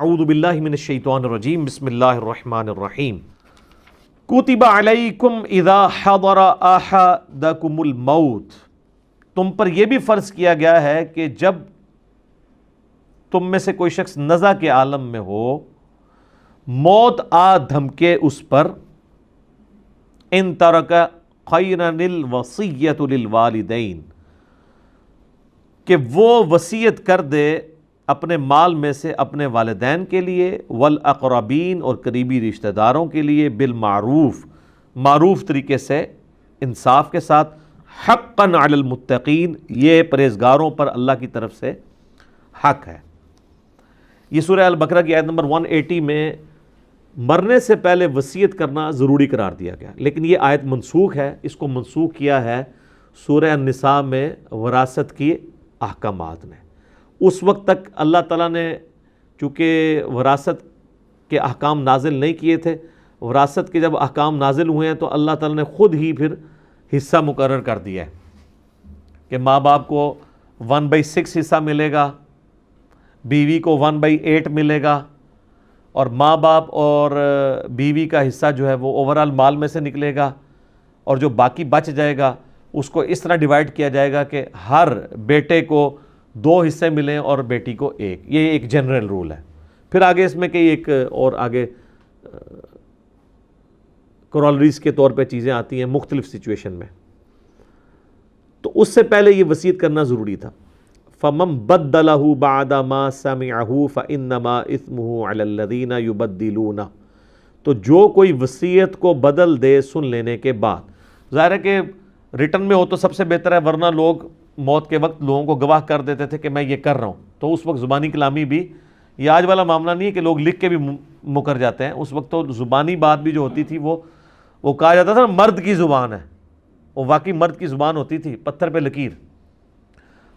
اعوذ باللہ من الشیطان الرجیم بسم اللہ الرحمن الرحیم کتب علیکم اذا حضر احدکم الموت، تم پر یہ بھی فرض کیا گیا ہے کہ جب تم میں سے کوئی شخص نزع کے عالم میں ہو، موت آ دھمکے اس پر، ان ترک خیرا الوصیۃ للوالدین، کہ وہ وصیت کر دے اپنے مال میں سے اپنے والدین کے لیے، والاقربین اور قریبی رشتہ داروں کے لیے، بالمعروف معروف طریقے سے، انصاف کے ساتھ، حقا علی المتقین، یہ پرہیزگاروں پر اللہ کی طرف سے حق ہے۔ یہ سورہ البقرہ کی آیت نمبر 180 میں مرنے سے پہلے وصیت کرنا ضروری قرار دیا گیا، لیکن یہ آیت منسوخ ہے۔ اس کو منسوخ کیا ہے سورہ النساء میں وراثت کی احکامات نے۔ اس وقت تک اللہ تعالیٰ نے چونکہ وراثت کے احکام نازل نہیں کیے تھے، وراثت کے جب احکام نازل ہوئے ہیں تو اللہ تعالیٰ نے خود ہی پھر حصہ مقرر کر دیا ہے کہ ماں باپ کو 1/6 حصہ ملے گا، بیوی کو 1/8 ملے گا، اور ماں باپ اور بیوی کا حصہ جو ہے وہ اوورال مال میں سے نکلے گا، اور جو باقی بچ جائے گا اس کو اس طرح ڈیوائیڈ کیا جائے گا کہ ہر بیٹے کو 2 حصے ملیں اور بیٹی کو 1۔ یہ ایک جنرل رول ہے۔ پھر آگے اس میں کئی ایک اور آگے کرولریز کے طور پہ چیزیں آتی ہیں مختلف سچویشن میں۔ تو اس سے پہلے یہ وصیت کرنا ضروری تھا۔ فَمَن بَدَّلَهُ بَعْدَ مَا سَمِعَهُ فَإِنَّمَا إِثْمُهُ عَلَى الَّذِينَ يُبَدِّلُونَ، تو جو کوئی وصیت کو بدل دے سن لینے کے بعد، ظاہر ہے کہ ریٹن میں ہو تو سب سے بہتر ہے، ورنہ لوگ موت کے وقت لوگوں کو گواہ کر دیتے تھے کہ میں یہ کر رہا ہوں، تو اس وقت زبانی کلامی بھی، یہ آج والا معاملہ نہیں ہے کہ لوگ لکھ کے بھی مکر جاتے ہیں، اس وقت تو زبانی بات بھی جو ہوتی تھی وہ کہا جاتا تھا مرد کی زبان ہے، وہ واقعی مرد کی زبان ہوتی تھی، پتھر پہ لکیر۔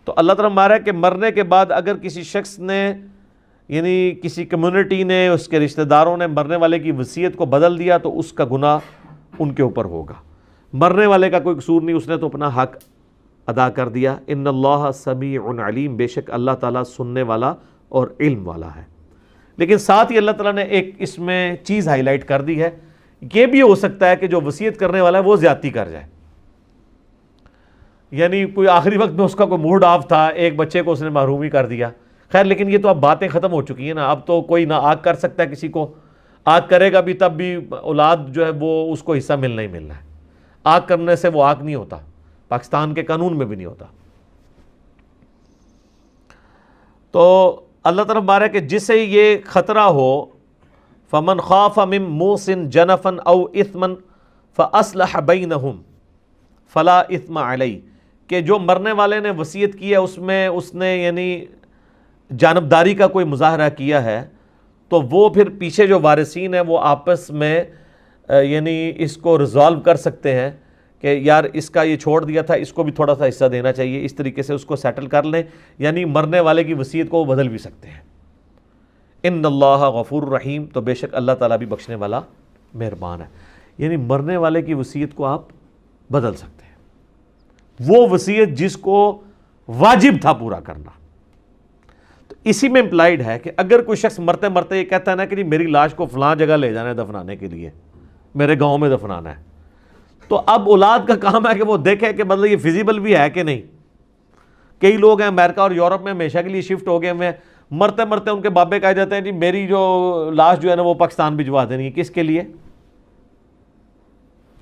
تو اللہ تعالیٰ ہمارا ہے کہ مرنے کے بعد اگر کسی شخص نے، یعنی کسی کمیونٹی نے، اس کے رشتہ داروں نے مرنے والے کی وصیت کو بدل دیا تو اس کا گناہ ان کے اوپر ہوگا۔ مرنے والے کا کوئی قصور نہیں، اس نے تو اپنا حق ادا کر دیا۔ ان اللہ سمیع علیم، بے شک اللہ تعالیٰ سننے والا اور علم والا ہے۔ لیکن ساتھ ہی اللہ تعالیٰ نے ایک اس میں چیز ہائی لائٹ کر دی ہے، یہ بھی ہو سکتا ہے کہ جو وصیت کرنے والا ہے وہ زیادتی کر جائے، یعنی کوئی آخری وقت میں اس کا کوئی موڈ آف تھا، ایک بچے کو اس نے محروم ہی کر دیا۔ خیر لیکن یہ تو اب باتیں ختم ہو چکی ہیں نا، اب تو کوئی نہ آگ کر سکتا ہے کسی کو، آگ کرے گا بھی تب بھی اولاد جو ہے وہ اس کو حصہ ملنا ہی ملنا ہے۔ آگ کرنے سے وہ آگ نہیں ہوتا، پاکستان کے قانون میں بھی نہیں ہوتا۔ تو اللہ تعالیٰ ہمارا کہ جسے یہ خطرہ ہو، فمن خاف من موص جنفا او اثما فاصلح بینہم فلا اثم علیہ، کہ جو مرنے والے نے وصیت کی ہے اس میں اس نے یعنی جانبداری کا کوئی مظاہرہ کیا ہے، تو وہ پھر پیچھے جو وارثین ہیں وہ آپس میں یعنی اس کو ریزالو کر سکتے ہیں کہ یار اس کا یہ چھوڑ دیا تھا، اس کو بھی تھوڑا سا حصہ دینا چاہیے، اس طریقے سے اس کو سیٹل کر لیں، یعنی مرنے والے کی وصیت کو وہ بدل بھی سکتے ہیں۔ ان اللہ غفور رحیم، تو بے شک اللہ تعالیٰ بھی بخشنے والا مہربان ہے، یعنی مرنے والے کی وصیت کو آپ بدل سکتے ہیں، وہ وصیت جس کو واجب تھا پورا کرنا۔ تو اسی میں امپلائیڈ ہے کہ اگر کوئی شخص مرتے مرتے یہ کہتا ہے نا کہ جی میری لاش کو فلاں جگہ لے جانا ہے دفنانے کے لیے، میرے گاؤں میں دفنانا ہے، تو اب اولاد کا کام ہے کہ وہ دیکھے کہ مطلب یہ فیزیبل بھی ہے کہ نہیں۔ کئی لوگ ہیں امریکہ اور یورپ میں ہمیشہ کے لیے شفٹ ہو گئے ہوئے ہیں، مرتے مرتے ان کے بابے کہہ جاتے ہیں جی میری جو لاش جو ہے نا وہ پاکستان بھجوا دینی ہے، کس کے لیے؟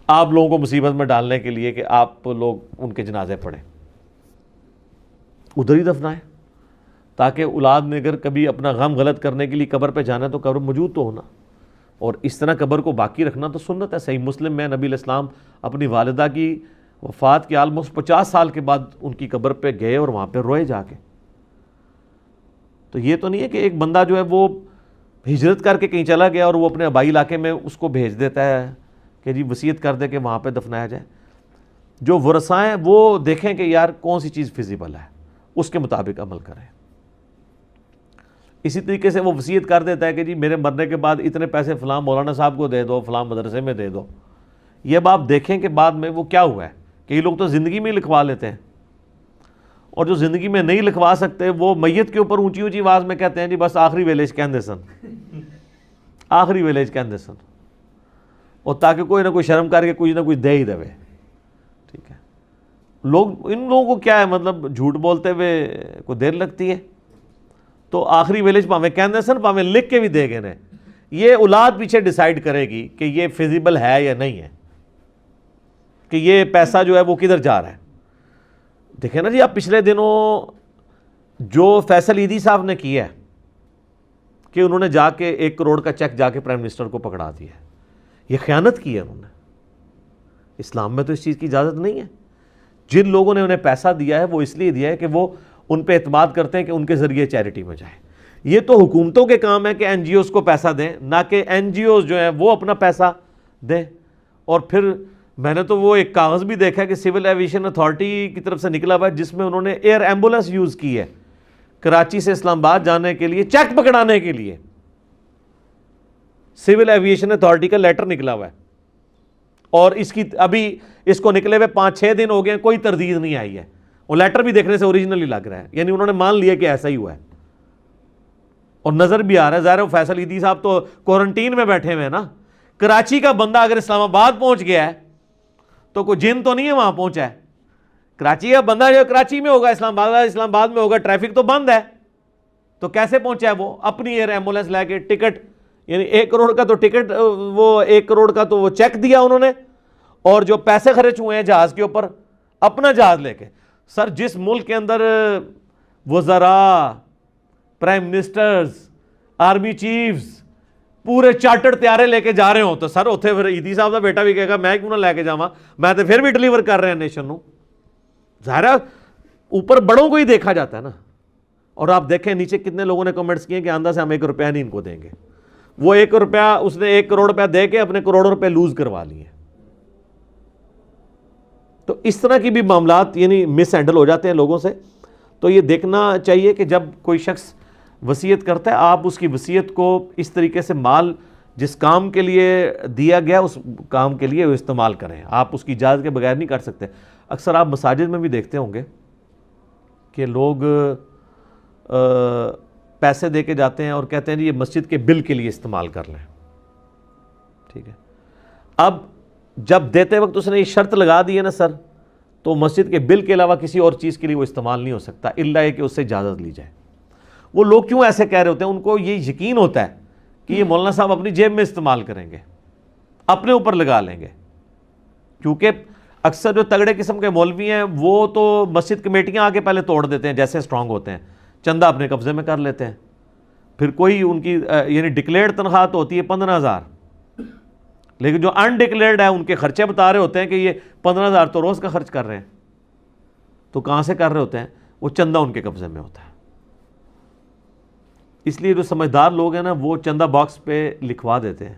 آپ لوگوں کو مصیبت میں ڈالنے کے لیے کہ آپ لوگ ان کے جنازے پڑھیں، ادھر ہی دفنائیں، تاکہ اولاد نے اگر کبھی اپنا غم غلط کرنے کے لیے قبر پہ جانا ہے تو قبر موجود تو ہونا، اور اس طرح قبر کو باقی رکھنا تو سنت ہے۔ صحیح مسلم میں نبی علیہ السلام اپنی والدہ کی وفات کے آلموسٹ 50 سال کے بعد ان کی قبر پہ گئے اور وہاں پہ روئے جا کے۔ تو یہ تو نہیں ہے کہ ایک بندہ جو ہے وہ ہجرت کر کے کہیں چلا گیا اور وہ اپنے آبائی علاقے میں اس کو بھیج دیتا ہے کہ جی وصیت کر دے کہ وہاں پہ دفنایا جائے۔ جو ورثاء ہیں وہ دیکھیں کہ یار کون سی چیز فیزیبل ہے، اس کے مطابق عمل کریں۔ اسی طریقے سے وہ وصیت کر دیتا ہے کہ جی میرے مرنے کے بعد اتنے پیسے فلاں مولانا صاحب کو دے دو، فلاں مدرسے میں دے دو۔ یہ اب آپ دیکھیں کہ بعد میں وہ کیا ہوا ہے، کئی لوگ تو زندگی میں ہی لکھوا لیتے ہیں، اور جو زندگی میں نہیں لکھوا سکتے وہ میت کے اوپر اونچی اونچی آواز میں کہتے ہیں جی بس آخری ویلیج کہندے سن، آخری ویلیج کہندے سن، اور تاکہ کوئی نہ کوئی شرم کر کے کچھ نہ کچھ دے ہی دے. ٹھیک ہے، لوگ ان لوگوں کو کیا ہے مطلب جھوٹ بولتے ہوئے کوئی دیر لگتی ہے. تو آخری ویلیج پاویں کہندے سن پاویں لکھ کے بھی دے گئے نے. یہ اولاد پیچھے ڈیسائیڈ کرے گی کہ یہ فیزیبل ہے یا نہیں ہے، کہ یہ پیسہ جو ہے وہ کدھر جا رہا ہے. دیکھیں نا جی، اب پچھلے دنوں جو فیصل عیدی صاحب نے کیا ہے کہ انہوں نے جا کے 1 کروڑ کا چیک جا کے پرائم منسٹر کو پکڑا دیا ہے، یہ خیانت کی ہے انہوں نے. اسلام میں تو اس چیز کی اجازت نہیں ہے. جن لوگوں نے انہیں پیسہ دیا ہے وہ اس لیے دیا ہے کہ وہ ان پہ اعتماد کرتے ہیں کہ ان کے ذریعے چیریٹی میں جائے. یہ تو حکومتوں کے کام ہے کہ این جی اوز کو پیسہ دیں، نہ کہ این جی اوز جو ہیں وہ اپنا پیسہ دیں. اور پھر میں نے تو وہ ایک کاغذ بھی دیکھا کہ سول ایویشن اتھارٹی کی طرف سے نکلا ہوا ہے جس میں انہوں نے ایئر ایمبولنس یوز کی ہے کراچی سے اسلام آباد جانے کے لیے، چیک پکڑانے کے لیے. سول ایویشن اتھارٹی کا لیٹر نکلا ہوا ہے، اور اس کی ابھی اس کو نکلے ہوئے 5-6 دن ہو گئے، کوئی تردید نہیں آئی ہے. وہ لیٹر بھی دیکھنے سے اوریجنلی لگ رہا ہے، یعنی انہوں نے مان لیا کہ ایسا ہی ہوا ہے اور نظر بھی آ رہا ہے. ظاہر ہے فیصل عیدی صاحب تو کوارنٹین میں بیٹھے ہوئے ہیں نا. کراچی کا بندہ اگر اسلام آباد پہنچ گیا ہے تو کوئی جن تو نہیں ہے وہاں پہنچا ہے. کراچی کا بندہ جو کراچی میں ہوگا، اسلام آباد میں ہوگا، ٹریفک تو بند ہے، تو کیسے پہنچا ہے وہ؟ اپنی ایئر ایمبولینس لے کے، ٹکٹ یعنی 1 کروڑ کا تو ٹکٹ، وہ 1 کروڑ کا تو وہ چیک دیا انہوں نے، اور جو پیسے خرچ ہوئے ہیں جہاز کے اوپر اپنا جہاز لے کے. سر جس ملک کے اندر وزراء، پرائم منسٹرز، آرمی چیفز پورے چارٹرڈ طیارے لے کے جا رہے ہوں تو سر اتنے پھر عیدی صاحب کا بیٹا بھی کہے گا میں کیوں نہ لے کے جاواں، میں تو پھر بھی ڈلیور کر رہے ہیں نیشن نو. ظاہر ہے اوپر بڑوں کو ہی دیکھا جاتا ہے نا. اور آپ دیکھیں نیچے کتنے لوگوں نے کمنٹس کیے کہ آندہ سے ہم 1 روپیہ نہیں ان کو دیں گے. وہ 1 روپیہ اس نے 1 کروڑ روپیہ دے کے اپنے کروڑوں روپے لوز کروا لیے. تو اس طرح کی بھی معاملات یعنی مس ہینڈل ہو جاتے ہیں لوگوں سے. تو یہ دیکھنا چاہیے کہ جب کوئی شخص وصیت کرتا ہے آپ اس کی وصیت کو اس طریقے سے مال جس کام کے لیے دیا گیا اس کام کے لیے وہ استعمال کریں. آپ اس کی اجازت کے بغیر نہیں کر سکتے. اکثر آپ مساجد میں بھی دیکھتے ہوں گے کہ لوگ پیسے دے کے جاتے ہیں اور کہتے ہیں جی یہ مسجد کے بل کے لیے استعمال کر لیں. ٹھیک ہے، اب جب دیتے وقت اس نے یہ شرط لگا دی ہے نا سر، تو مسجد کے بل کے علاوہ کسی اور چیز کے لیے وہ استعمال نہیں ہو سکتا الا یہ کہ اس سے اجازت لی جائے. وہ لوگ کیوں ایسے کہہ رہے ہوتے ہیں؟ ان کو یہ یقین ہوتا ہے کہ یہ مولانا صاحب اپنی جیب میں استعمال کریں گے، اپنے اوپر لگا لیں گے. کیونکہ اکثر جو تگڑے قسم کے مولوی ہیں وہ تو مسجد کمیٹیاں آ کے پہلے توڑ دیتے ہیں جیسے اسٹرانگ ہوتے ہیں، چندہ اپنے قبضے میں کر لیتے ہیں. پھر کوئی ان کی یعنی ڈکلیئرڈ تنخواہ تو ہوتی ہے 15,000، لیکن جو انڈکلیئرڈ ہے ان کے خرچے بتا رہے ہوتے ہیں کہ یہ 15,000 تو روز کا خرچ کر رہے ہیں. تو کہاں سے کر رہے ہوتے ہیں؟ وہ چندہ ان کے قبضے میں ہوتا ہے. اس لیے جو سمجھدار لوگ ہیں نا وہ چندہ باکس پہ لکھوا دیتے ہیں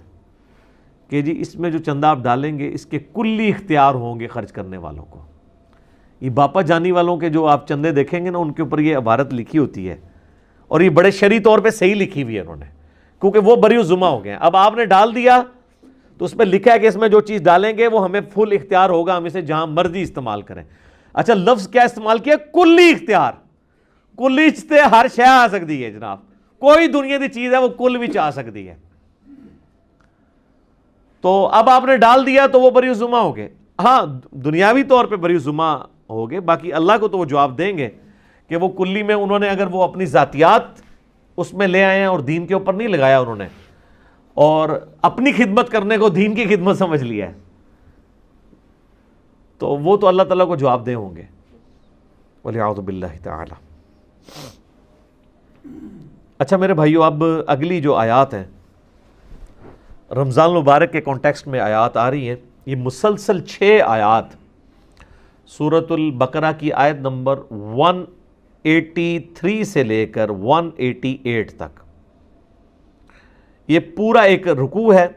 کہ جی اس میں جو چندہ آپ ڈالیں گے اس کے کلی اختیار ہوں گے خرچ کرنے والوں کو. یہ باپا جانی والوں کے جو آپ چندے دیکھیں گے نا ان کے اوپر یہ عبارت لکھی ہوتی ہے، اور یہ بڑے شرعی طور پہ صحیح لکھی ہوئی ہے انہوں نے، کیونکہ وہ بری ذمہ ہو گئے ہیں. اب آپ نے ڈال دیا تو اس پہ لکھا ہے کہ اس میں جو چیز ڈالیں گے وہ ہمیں فل اختیار ہوگا، ہم اسے جہاں مرضی استعمال کریں. اچھا لفظ کیا استعمال کیا؟ کلی اختیار. کلی چتے ہر شے آ سکتی ہے جناب، کوئی دنیا کی چیز ہے وہ کل بھی آ سکتی ہے. تو اب آپ نے ڈال دیا تو وہ بری ذمہ ہو گئے. ہاں دنیاوی طور پہ بری ذمہ ہو گئے، باقی اللہ کو تو وہ جواب دیں گے کہ وہ کلی میں انہوں نے اگر وہ اپنی ذاتیات اس میں لے آئے ہیں اور دین کے اوپر نہیں لگایا انہوں نے، اور اپنی خدمت کرنے کو دین کی خدمت سمجھ لیا ہے، تو وہ تو اللہ تعالیٰ کو جواب دے ہوں گے. وَلِعَوْذُ بِاللَّهِ تَعَالَى. اچھا میرے بھائیو، اب اگلی جو آیات ہیں رمضان المبارک کے کانٹیکسٹ میں آیات آ رہی ہیں. یہ مسلسل 6 آیات سورۃ البقرہ کی آیت نمبر 183 سے لے کر 188 تک، یہ پورا ایک رکوع ہے.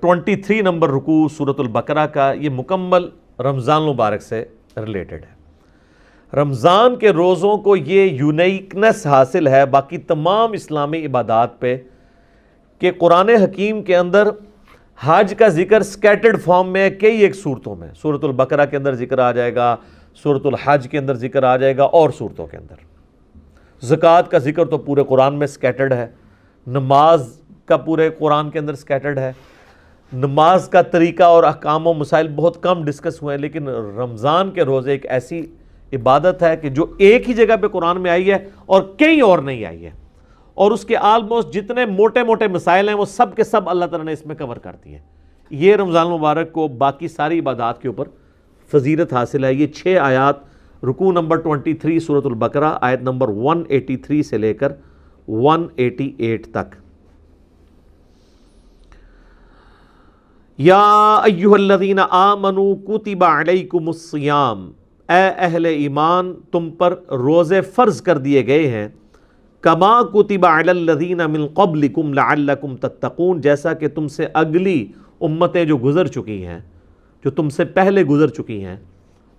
23 نمبر رکوع سورۃ البقرہ کا، یہ مکمل رمضان المبارک سے ریلیٹڈ ہے. رمضان کے روزوں کو یہ یونیکنس حاصل ہے باقی تمام اسلامی عبادات پہ کہ قرآن حکیم کے اندر حج کا ذکر سکیٹرڈ فارم میں کئی ایک صورتوں میں، سورۃ البقرہ کے اندر ذکر آ جائے گا، سورۃ الحج کے اندر ذکر آ جائے گا اور صورتوں کے اندر۔ زکوٰۃ کا ذکر تو پورے قرآن میں سکیٹرڈ ہے، نماز کا پورے قرآن کے اندر سکیٹرڈ ہے۔ نماز کا طریقہ اور احکام و مسائل بہت کم ڈسکس ہوئے ہیں، لیکن رمضان کے روزے ایک ایسی عبادت ہے کہ جو ایک ہی جگہ پہ قرآن میں آئی ہے اور کہیں اور نہیں آئی ہے، اور اس کے آلموسٹ جتنے موٹے موٹے مسائل ہیں وہ سب کے سب اللہ تعالیٰ نے اس میں کور کر دی ہیں۔ یہ رمضان المبارک کو باقی ساری عبادات کے اوپر فضیلت حاصل ہے۔ یہ 6 آیات، رکوع نمبر 23 سورۃ البقرہ آیت نمبر 183 سے لے کر 188 تک۔ یا ایھا الذین آمنوا کتب علیکم الصیام، اے اہل ایمان تم پر روزے فرض کر دیے گئے ہیں، کما کتب علی الذین من قبلکم لعلکم تتقون، جیسا کہ تم سے اگلی امتیں جو گزر چکی ہیں، جو تم سے پہلے گزر چکی ہیں،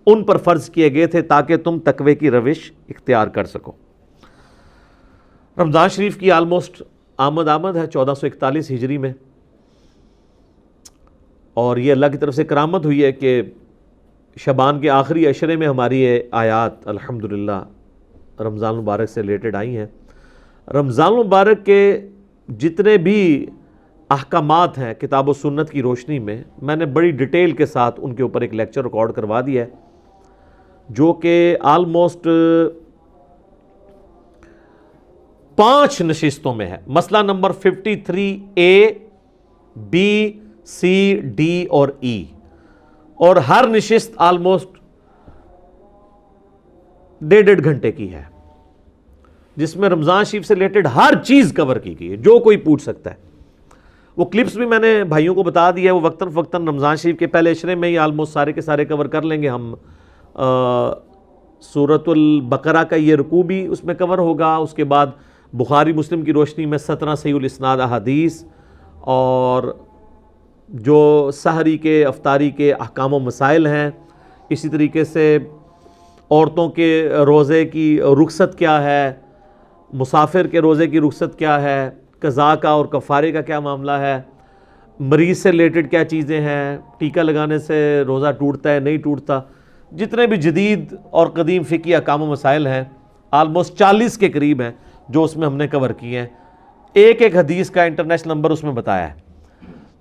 ان پر فرض کیے گئے تھے تاکہ تم تقوی کی روش اختیار کر سکو۔ رمضان شریف کی آلموسٹ آمد ہے 1441 ہجری میں، اور یہ اللہ کی طرف سے کرامت ہوئی ہے کہ شعبان کے آخری عشرے میں ہماری یہ آیات الحمدللہ رمضان المبارک سے ریلیٹڈ آئی ہیں۔ رمضان المبارک کے جتنے بھی احکامات ہیں کتاب و سنت کی روشنی میں نے بڑی ڈیٹیل کے ساتھ ان کے اوپر ایک لیکچر ریکارڈ کروا دیا ہے، جو کہ آلموسٹ 5 نشستوں میں ہے۔ مسئلہ number 53A، B، C، D اور E، اور ہر نشست آلموسٹ 1.5 گھنٹے کی ہے، جس میں رمضان شریف سے ریلیٹڈ ہر چیز کور کی گئی ہے جو کوئی پوچھ سکتا ہے۔ وہ کلپس بھی میں نے بھائیوں کو بتا دیا ہے، وہ وقتاً فوقتاً رمضان شریف کے پہلے عشرے میں ہی آلموسٹ سارے کے سارے کور کر لیں گے ہم۔ سورۃ البقرہ کا یہ رکوع بھی اس میں کور ہوگا، اس کے بعد بخاری مسلم کی روشنی میں 17 صحیح الاسناد احادیث، اور جو سحری کے افطاری کے احکام و مسائل ہیں، اسی طریقے سے عورتوں کے روزے کی رخصت کیا ہے، مسافر کے روزے کی رخصت کیا ہے، قضاء کا اور کفارے کا کیا معاملہ ہے، مریض سے ریلیٹڈ کیا چیزیں ہیں، ٹیکہ لگانے سے روزہ ٹوٹتا ہے نہیں ٹوٹتا، جتنے بھی جدید اور قدیم فقہی احکام و مسائل ہیں آلموسٹ 40 کے قریب ہیں جو اس میں ہم نے کور کیے ہیں۔ ایک ایک حدیث کا انٹرنیشنل نمبر اس میں بتایا ہے،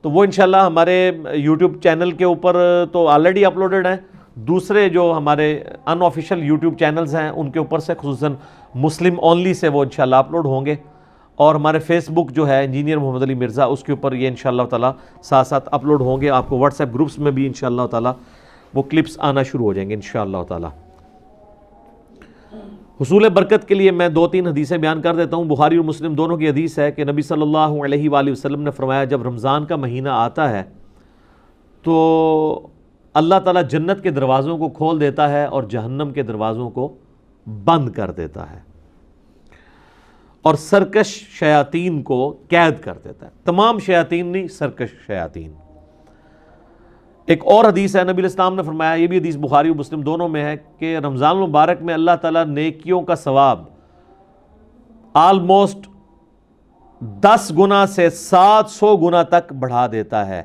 تو وہ انشاءاللہ ہمارے یوٹیوب چینل کے اوپر تو آلریڈی اپلوڈڈ ہیں، دوسرے جو ہمارے ان آفیشیل یوٹیوب چینلز ہیں ان کے اوپر سے خصوصاً مسلم اونلی سے وہ انشاءاللہ اپلوڈ ہوں گے، اور ہمارے فیس بک جو ہے انجینئر محمد علی مرزا، اس کے اوپر یہ انشاءاللہ تعالیٰ ساتھ ساتھ اپلوڈ ہوں گے۔ آپ کو واٹس ایپ گروپس میں بھی انشاءاللہ تعالیٰ وہ کلپس آنا شروع ہو جائیں گے انشاءاللہ تعالیٰ۔ حصول برکت کے لیے میں 2-3 حدیثیں بیان کر دیتا ہوں۔ بخاری اور مسلم دونوں کی حدیث ہے کہ نبی صلی اللہ علیہ وآلہ وسلم نے فرمایا، جب رمضان کا مہینہ آتا ہے تو اللہ تعالیٰ جنت کے دروازوں کو کھول دیتا ہے اور جہنم کے دروازوں کو بند کر دیتا ہے، اور سرکش شیاطین کو قید کر دیتا ہے۔ تمام شیاطین نہیں، سرکش شیاطین۔ ایک اور حدیث ہے، نبی الاسلام نے فرمایا، یہ بھی حدیث بخاری و مسلم دونوں میں ہے، کہ رمضان المبارک میں اللہ تعالیٰ نیکیوں کا ثواب آلموسٹ 10 گنا سے 700 گنا تک بڑھا دیتا ہے،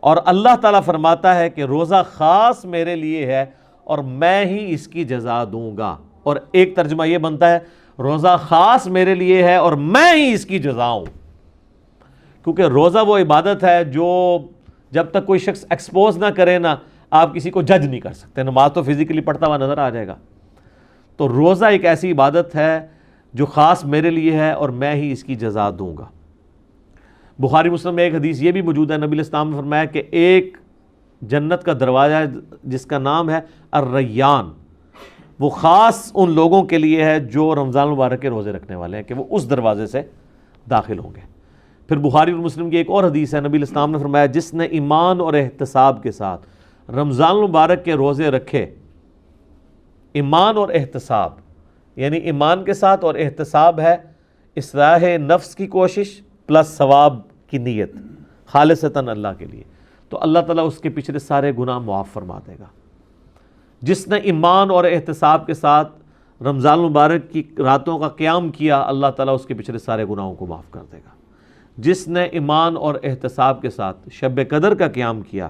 اور اللہ تعالیٰ فرماتا ہے کہ روزہ خاص میرے لیے ہے اور میں ہی اس کی جزا دوں گا۔ اور ایک ترجمہ یہ بنتا ہے، روزہ خاص میرے لیے ہے اور میں ہی اس کی جزا ہوں، کیونکہ روزہ وہ عبادت ہے جو جب تک کوئی شخص ایکسپوز نہ کرے نا، آپ کسی کو جج نہیں کر سکتے۔ نماز تو فزیکلی پڑھتا ہوا نظر آ جائے گا، تو روزہ ایک ایسی عبادت ہے جو خاص میرے لیے ہے اور میں ہی اس کی جزا دوں گا۔ بخاری مسلم میں ایک حدیث یہ بھی موجود ہے، نبی الاسلام نے فرمایا کہ ایک جنت کا دروازہ جس کا نام ہے الریان، وہ خاص ان لوگوں کے لیے ہے جو رمضان المبارک کے روزے رکھنے والے ہیں، کہ وہ اس دروازے سے داخل ہوں گے۔ پھر بخاری اور مسلم کی ایک اور حدیث ہے، نبی الاسلام نے فرمایا، جس نے ایمان اور احتساب کے ساتھ رمضان المبارک کے روزے رکھے، ایمان اور احتساب یعنی ایمان کے ساتھ اور احتساب ہے اصلاح نفس کی کوشش پلس ثواب کی نیت خالصتاً اللہ کے لیے، تو اللہ تعالیٰ اس کے پچھلے سارے گناہ معاف فرما دے گا۔ جس نے ایمان اور احتساب کے ساتھ رمضان المبارک کی راتوں کا قیام کیا، اللہ تعالیٰ اس کے پچھلے سارے گناہوں کو معاف کر دے گا۔ جس نے ایمان اور احتساب کے ساتھ شب قدر کا قیام کیا،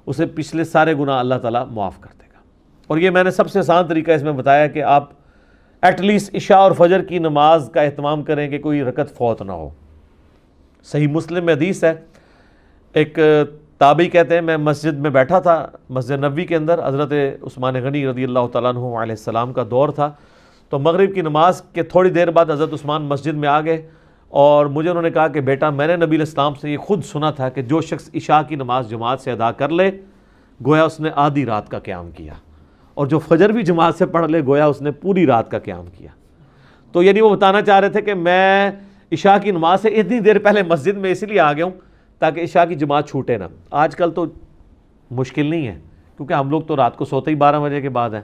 اسے پچھلے سارے گناہ اللہ تعالیٰ معاف کر دے گا۔ اور یہ میں نے سب سے آسان طریقہ اس میں بتایا کہ آپ ایٹ لیسٹ عشاء اور فجر کی نماز کا اہتمام کریں کہ کوئی رکعت فوت نہ ہو۔ صحیح مسلم میں حدیث ہے، ایک تابعی کہتے ہیں میں مسجد میں بیٹھا تھا، مسجد نبوی کے اندر، حضرت عثمان غنی رضی اللہ تعالیٰ عنہ علیہ السلام کا دور تھا، تو مغرب کی نماز کے تھوڑی دیر بعد حضرت عثمان مسجد میں آ گئے اور مجھے انہوں نے کہا کہ بیٹا میں نے نبی علیہ السلام سے یہ خود سنا تھا کہ جو شخص عشاء کی نماز جماعت سے ادا کر لے گویا اس نے آدھی رات کا قیام کیا، اور جو فجر بھی جماعت سے پڑھ لے گویا اس نے پوری رات کا قیام کیا۔ تو یعنی وہ بتانا چاہ رہے تھے کہ میں عشاء کی نماز سے اتنی دیر پہلے مسجد میں اس لیے آ گیا ہوں تاکہ عشاء کی جماعت چھوٹے نہ۔ آج کل تو مشکل نہیں ہے کیونکہ ہم لوگ تو رات کو سوتے ہی 12 بجے کے بعد ہیں،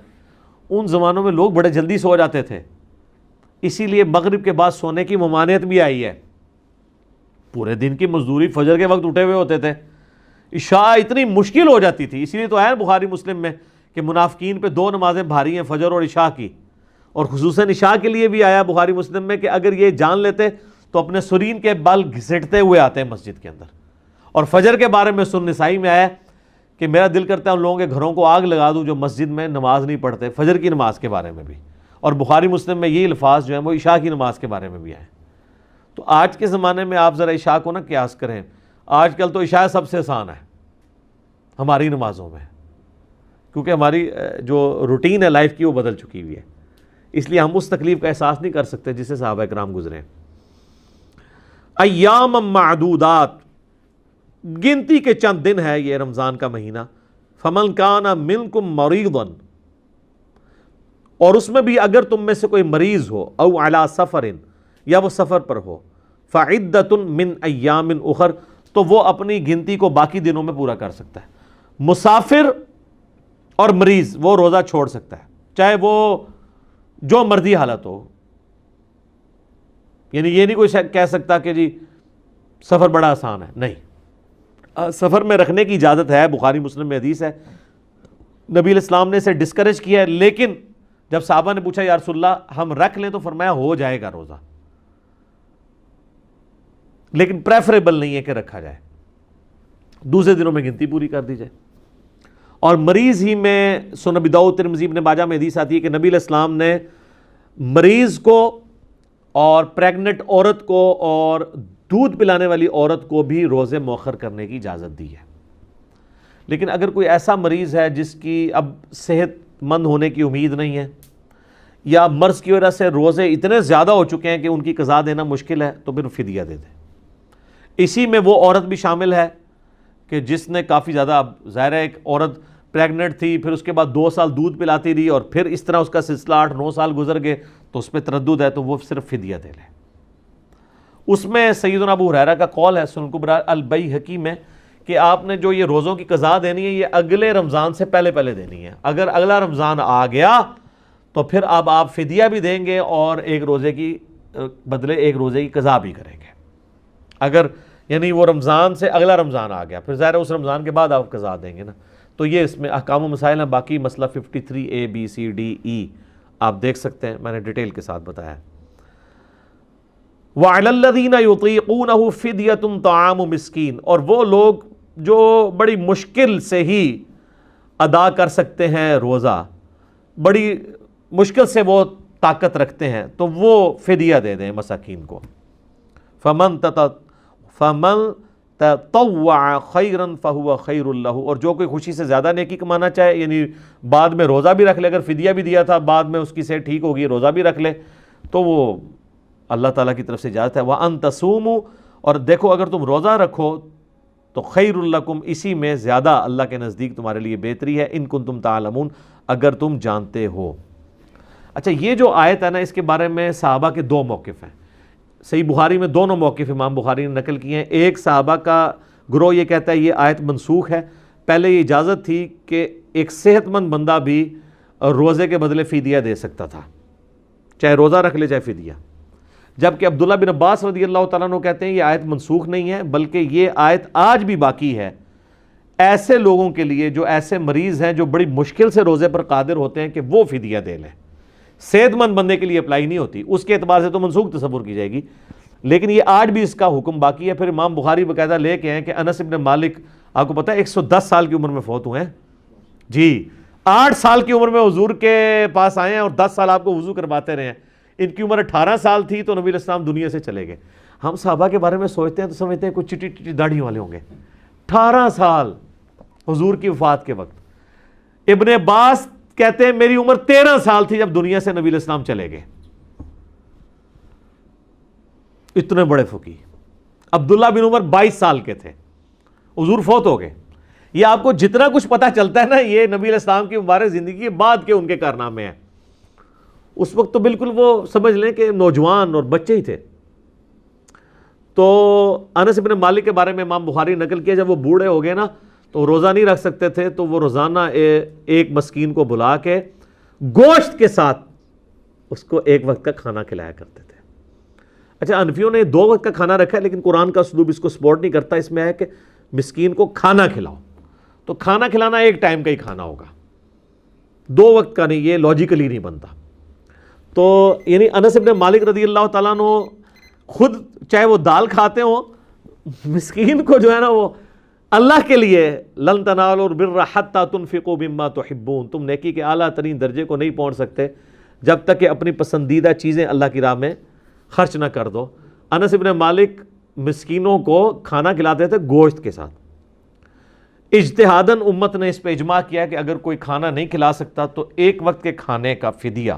ان زمانوں میں لوگ بڑے جلدی سو جاتے تھے، اسی لیے مغرب کے بعد سونے کی ممانعت بھی آئی ہے۔ پورے دن کی مزدوری فجر کے وقت اٹھے ہوئے ہوتے تھے، عشاء اتنی مشکل ہو جاتی تھی، اسی لیے تو ہے بخاری مسلم میں کہ منافقین پہ 2 نمازیں بھاری ہیں، فجر اور عشاء کی، اور خصوصاً عشاء کے لیے بھی آیا بخاری مسلم میں کہ اگر یہ جان لیتے تو اپنے سرین کے بال گھسٹتے ہوئے آتے ہیں مسجد کے اندر۔ اور فجر کے بارے میں سنن نسائی میں آیا کہ میرا دل کرتا ہے ان لوگوں کے گھروں کو آگ لگا دوں جو مسجد میں نماز نہیں پڑھتے، فجر کی نماز کے بارے میں بھی، اور بخاری مسلم میں یہ الفاظ جو ہیں وہ عشاء کی نماز کے بارے میں بھی آئے۔ تو آج کے زمانے میں آپ ذرا عشاء کو نہ قیاس کریں، آج کل تو عشاء سب سے آسان ہے ہماری نمازوں میں، کیونکہ ہماری جو روٹین ہے لائف کی وہ بدل چکی ہوئی ہے، اس لیے ہم اس تکلیف کا احساس نہیں کر سکتے جس سے صحابہ کرام گزرے۔ ایام معدودات، گنتی کے چند دن ہے یہ رمضان کا مہینہ، فمن کان منکم مریضا، اور اس میں بھی اگر تم میں سے کوئی مریض ہو، او علی سفر، یا وہ سفر پر ہو، فعدۃ من ایام اخر، تو وہ اپنی گنتی کو باقی دنوں میں پورا کر سکتا ہے۔ مسافر اور مریض وہ روزہ چھوڑ سکتا ہے، چاہے وہ جو مرضی حالت ہو، یعنی یہ نہیں کوئی کہہ سکتا کہ جی سفر بڑا آسان ہے، نہیں، سفر میں رکھنے کی اجازت ہے، بخاری مسلم میں حدیث ہے، نبی علیہ السلام نے اسے ڈسکریج کیا ہے، لیکن جب صحابہ نے پوچھا یا رسول اللہ ہم رکھ لیں تو فرمایا ہو جائے گا روزہ، لیکن پریفریبل نہیں ہے کہ رکھا جائے، دوسرے دنوں میں گنتی پوری کر دی جائے۔ اور مریض ہی میں سنن ابی داؤد ترمذی ابن ماجہ میں حدیث آتی ہے کہ نبی علیہ السلام نے مریض کو اور پریگننٹ عورت کو اور دودھ پلانے والی عورت کو بھی روزے مؤخر کرنے کی اجازت دی ہے۔ لیکن اگر کوئی ایسا مریض ہے جس کی اب صحت مند ہونے کی امید نہیں ہے، یا مرض کی وجہ سے روزے اتنے زیادہ ہو چکے ہیں کہ ان کی قضا دینا مشکل ہے، تو پھر فدیہ دے دے۔ اسی میں وہ عورت بھی شامل ہے کہ جس نے کافی زیادہ، اب ظاہر ہے ایک عورت پریگننٹ تھی، پھر اس کے بعد 2 سال دودھ پلاتی رہی اور پھر اس طرح اس کا سلسلہ 8-9 سال گزر گئے، تو اس پہ تردد ہے، تو وہ صرف فدیہ دے لے۔ اس میں سیدنا ابو ہریرہ کا قول ہے سنن کبریٰ البیہقی میں کہ آپ نے جو یہ روزوں کی قضا دینی ہے یہ اگلے رمضان سے پہلے دینی ہے، اگر اگلا رمضان آ گیا تو پھر اب آپ فدیہ بھی دیں گے اور ایک روزے کی بدلے ایک روزے کی قضا بھی کریں گے۔ اگر یعنی وہ رمضان سے اگلا رمضان آ گیا، پھر ظاہر ہے اس رمضان کے بعد آپ قضا دیں گے نا۔ تو یہ اس میں احکام و مسائل ہیں، باقی مسئلہ 53A B C D E آپ دیکھ سکتے ہیں، میں نے ڈیٹیل کے ساتھ بتایا ہے۔ وَعَلَى الَّذِينَ يُطِيقُونَهُ فِدْيَةٌ طَعَامُ مِسْكِينٍ، اور وہ لوگ جو بڑی مشکل سے ہی ادا کر سکتے ہیں روزہ، بڑی مشکل سے وہ طاقت رکھتے ہیں، تو وہ فدیہ دے دیں مساکین کو۔ فَمَن تطوع خیرا فہو خیر لہ، اور جو کوئی خوشی سے زیادہ نیکی کمانا چاہے، یعنی بعد میں روزہ بھی رکھ لے، اگر فدیہ بھی دیا تھا بعد میں اس کی صحت ٹھیک ہوگی روزہ بھی رکھ لے، تو وہ اللہ تعالیٰ کی طرف سے اجازت ہے۔ وَأَن تَصُومُوا، اور دیکھو اگر تم روزہ رکھو تو خیر لکم، اسی میں زیادہ اللہ کے نزدیک تمہارے لیے بہتری ہے، ان کنتم تعلمون، اگر تم جانتے ہو۔ اچھا، یہ جو آیت ہے نا، اس کے بارے میں صحابہ کے 2 موقف ہیں۔ صحیح بخاری میں دونوں موقف امام بخاری نے نقل کیے ہیں۔ ایک صحابہ کا گروہ یہ کہتا ہے یہ آیت منسوخ ہے، پہلے یہ اجازت تھی کہ ایک صحت مند بندہ بھی روزے کے بدلے فدیہ دے سکتا تھا، چاہے روزہ رکھ لے چاہے فدیہ، جبکہ عبداللہ بن عباس رضی اللہ تعالیٰ عنہ کہتے ہیں یہ آیت منسوخ نہیں ہے، بلکہ یہ آیت آج بھی باقی ہے ایسے لوگوں کے لیے جو ایسے مریض ہیں جو بڑی مشکل سے روزے پر قادر ہوتے ہیں کہ وہ فدیہ دے لیں۔ صحت مند بندے کے لیے اپلائی نہیں ہوتی، اس کے اعتبار سے تو منسوخ تصور کی جائے گی، لیکن یہ آج بھی اس کا حکم باقی ہے۔ پھر امام بخاری باقاعدہ لے کے ہیں کہ انس ابن مالک، آپ کو پتہ ہے 110 سال کی عمر میں فوت ہوئے ہیں جی، 8 سال کی عمر میں حضور کے پاس آئے ہیں اور 10 سال آپ کو وضو کرواتے رہے ہیں. ان کی عمر 18 سال تھی تو نبی علیہ السلام دنیا سے چلے گئے. ہم صحابہ کے بارے میں سوچتے ہیں تو سمجھتے ہیں کوئی چٹی چٹی داڑھی والے ہوں گے. 18 سال حضور کی وفات کے وقت. ابن عباس کہتے ہیں میری عمر 13 سال تھی جب دنیا سے نبی علیہ السلام چلے گئے. اتنے بڑے فقی. عبداللہ بن عمر 22 سال کے تھے, حضور فوت ہو گئے. یہ آپ کو جتنا کچھ پتا چلتا ہے نا, یہ نبی علیہ السلام کی مبارک زندگی کے بعد کے ان کے کارنامے ہیں. اس وقت تو بالکل وہ سمجھ لیں کہ نوجوان اور بچے ہی تھے. تو انس بن مالک کے بارے میں امام بخاری نقل کیا, جب وہ بوڑھے ہو گئے نا تو روزہ نہیں رکھ سکتے تھے, تو وہ روزانہ ایک مسکین کو بلا کے گوشت کے ساتھ اس کو ایک وقت کا کھانا کھلایا کرتے تھے. اچھا, حنفیوں نے 2 وقت کا کھانا رکھا ہے, لیکن قرآن کا اسلوب اس کو سپورٹ نہیں کرتا. اس میں ہے کہ مسکین کو کھانا کھلاؤ, تو کھانا کھلانا ایک ٹائم کا ہی کھانا ہوگا, 2 وقت کا نہیں. یہ لاجیکلی نہیں بنتا. تو یعنی انس بن مالک رضی اللہ تعالیٰ عنہ خود چاہے وہ دال کھاتے ہوں, مسکین کو جو ہے نا وہ اللہ کے لیے, لن تنالوا البر حتی تنفقوا مما تحبون, تم نیکی کے اعلیٰ ترین درجے کو نہیں پہنچ سکتے جب تک کہ اپنی پسندیدہ چیزیں اللہ کی راہ میں خرچ نہ کر دو. انس بن مالک مسکینوں کو کھانا کھلاتے تھے گوشت کے ساتھ. اجتہاداً امت نے اس پہ اجماع کیا کہ اگر کوئی کھانا نہیں کھلا سکتا تو ایک وقت کے کھانے کا فدیہ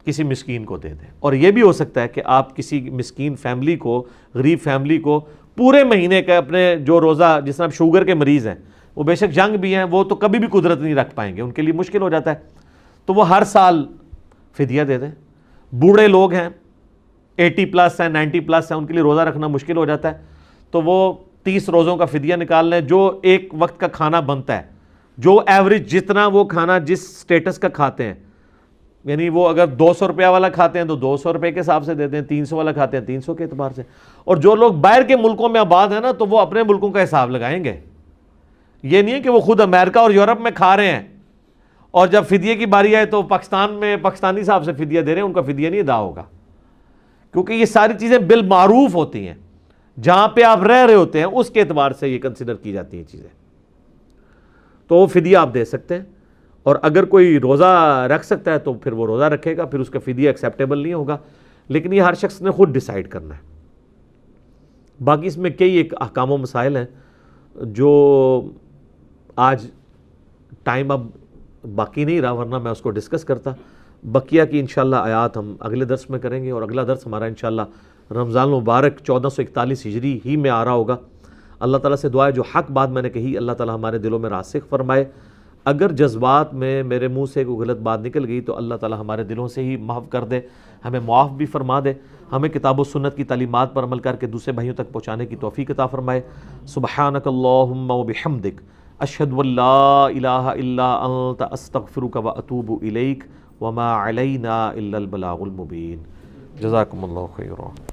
کسی مسکین کو دے دیں. اور یہ بھی ہو سکتا ہے کہ آپ کسی مسکین فیملی کو, غریب فیملی کو پورے مہینے کا اپنے جو روزہ, جس طرح شوگر کے مریض ہیں, وہ بے شک جنگ بھی ہیں, وہ تو کبھی بھی قدرت نہیں رکھ پائیں گے, ان کے لیے مشکل ہو جاتا ہے, تو وہ ہر سال فدیہ دے دیں. بوڑھے لوگ ہیں, 80+ ہیں, 90+ ہیں, ان کے لیے روزہ رکھنا مشکل ہو جاتا ہے, تو وہ 30 روزوں کا فدیہ نکال لیں, جو ایک وقت کا کھانا بنتا ہے, جو ایوریج جتنا وہ کھانا جس سٹیٹس کا کھاتے ہیں, یعنی وہ اگر 200 روپیہ والا کھاتے ہیں تو 200 روپے کے حساب سے دیتے ہیں, 300 والا کھاتے ہیں 300 کے اعتبار سے. اور جو لوگ باہر کے ملکوں میں آباد ہیں نا, تو وہ اپنے ملکوں کا حساب لگائیں گے. یہ نہیں ہے کہ وہ خود امریکہ اور یورپ میں کھا رہے ہیں اور جب فدیے کی باری آئے تو پاکستان میں پاکستانی صاحب سے فدیہ دے رہے ہیں, ان کا فدیہ نہیں ادا ہوگا, کیونکہ یہ ساری چیزیں بالمعروف ہوتی ہیں, جہاں پہ آپ رہ رہے ہوتے ہیں اس کے اعتبار سے یہ کنسیڈر کی جاتی ہیں چیزیں. تو وہ فدیہ آپ دے سکتے ہیں, اور اگر کوئی روزہ رکھ سکتا ہے تو پھر وہ روزہ رکھے گا, پھر اس کا فدیہ ایکسیپٹیبل نہیں ہوگا, لیکن یہ ہر شخص نے خود ڈیسائیڈ کرنا ہے. باقی اس میں کئی ایک احکام و مسائل ہیں جو آج ٹائم اب باقی نہیں رہا, ورنہ میں اس کو ڈسکس کرتا. بقیہ کی انشاءاللہ آیات ہم اگلے درس میں کریں گے, اور اگلا درس ہمارا انشاءاللہ رمضان مبارک 1441 ہجری ہی میں آ رہا ہوگا. اللہ تعالیٰ سے دعا ہے جو حق بات میں نے کہی اللہ تعالیٰ ہمارے دلوں میں راسخ فرمائے. اگر جذبات میں میرے منہ سے کوئی غلط بات نکل گئی تو اللہ تعالیٰ ہمارے دلوں سے ہی محو کر دے, ہمیں معاف بھی فرما دے, ہمیں کتاب و سنت کی تعلیمات پر عمل کر کے دوسرے بھائیوں تک پہنچانے کی توفیق عطا فرمائے. سبحانک اللہم و بحمدک, اشہد ان لا الہ الا انت, استغفرک و اتوب الیک, وما علینا الا البلاغ المبین. جزاکم اللہ خیرا.